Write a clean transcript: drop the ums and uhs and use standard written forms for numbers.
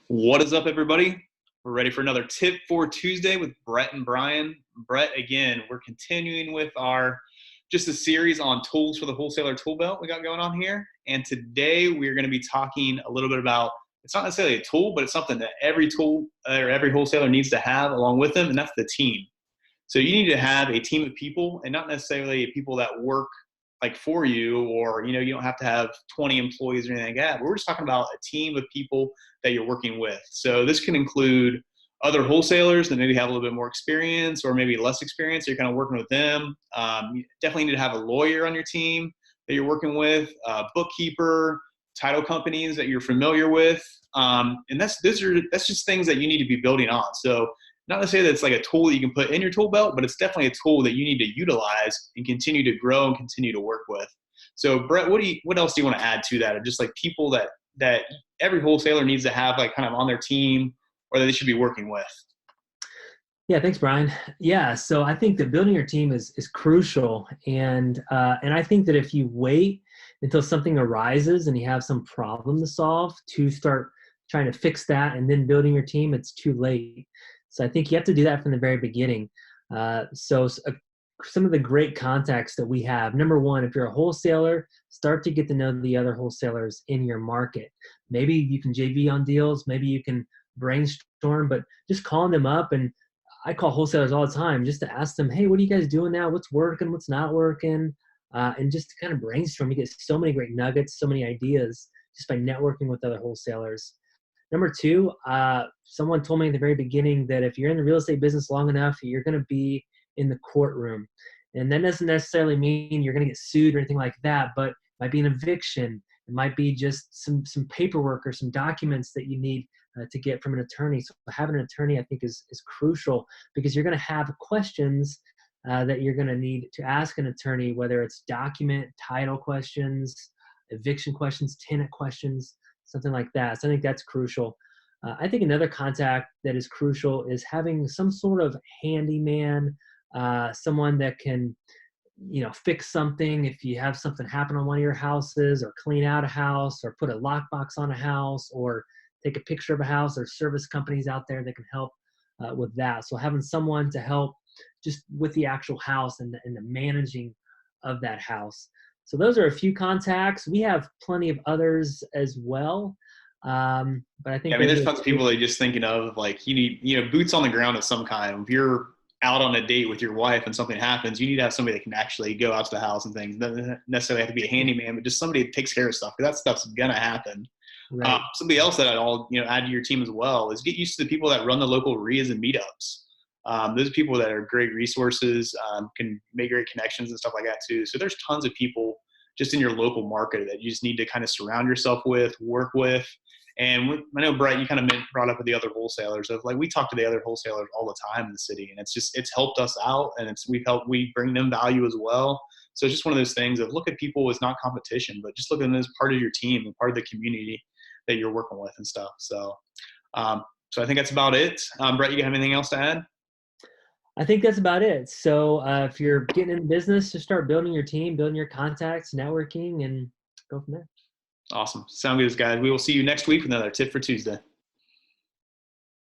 What is up, everybody? We're ready for another Tip for Tuesday with Brett and Brian. Brett, again, we're continuing with our just a series on tools for the wholesaler tool belt we got going on here. And today we're going to be talking a little bit about, it's not necessarily a tool, but it's something that every tool or every wholesaler needs to have along with them, and that's the team. So you need to have a team of people, and not necessarily people that work like for you, or you don't have to have 20 employees or anything like that. But we're just talking about a team of people that you're working with. So this can include other wholesalers that maybe have a little bit more experience or maybe less experience. So you're kind of working with them. You definitely need to have a lawyer on your team that you're working with, a bookkeeper, title companies that you're familiar with, and that's just things that you need to be building on. So not to say that it's like a tool that you can put in your tool belt, but it's definitely a tool that you need to utilize and continue to grow and continue to work with. So Brett, what else do you want to add to that? Or just like people that every wholesaler needs to have like kind of on their team or that they should be working with? Yeah, thanks, Brian. Yeah, so I think that building your team is crucial, and I think that if you wait until something arises and you have some problem to solve to start trying to fix that and then building your team, it's too late. So I think you have to do that from the very beginning. Some of the great contacts that we have. Number one, if you're a wholesaler, start to get to know the other wholesalers in your market. Maybe you can JV on deals. Maybe you can brainstorm, but just calling them up, and I call wholesalers all the time just to ask them, hey, what are you guys doing now? What's working? What's not working? And just to kind of brainstorm. You get so many great nuggets, so many ideas just by networking with other wholesalers. Number two, someone told me in the very beginning that if you're in the real estate business long enough, you're going to be in the courtroom. And that doesn't necessarily mean you're going to get sued or anything like that, but it might be an eviction. It might be just some paperwork or some documents that you need to get from an attorney. So having an attorney, I think, is crucial, because you're going to have questions that you're going to need to ask an attorney, whether it's document, title questions, eviction questions, tenant questions, something like that. So I think that's crucial. I think another contact that is crucial is having some sort of handyman, someone that can, fix something if you have something happen on one of your houses, or clean out a house, or put a lockbox on a house, or take a picture of a house. There's service companies out there that can help with that. So having someone to help just with the actual house and the managing of that house. So those are a few contacts. We have plenty of others as well. But I think Yeah, I mean, there's tons of people that you're just thinking of, like you need, boots on the ground of some kind. If you're out on a date with your wife and something happens, you need to have somebody that can actually go out to the house and things. It doesn't necessarily have to be a handyman, but just somebody that takes care of stuff, because that stuff's gonna happen. right. Somebody else that I'll add to your team as well is get used to the people that run the local RIAs and meetups. Those are people that are great resources, can make great connections and stuff like that too. So there's tons of people just in your local market that you just need to kind of surround yourself with, work with. And I know, Brett, you kind of brought up with the other wholesalers of like, we talk to the other wholesalers all the time in the city, and it's helped us out, and we bring them value as well. So it's just one of those things of look at people as not competition, but just look at them as part of your team and part of the community that you're working with and stuff. So, so I think that's about it. Brett, you have anything else to add? I think that's about it. So if you're getting in business, just start building your team, building your contacts, networking, and go from there. Awesome. Sound good, guys. We will see you next week with another Tip for Tuesday.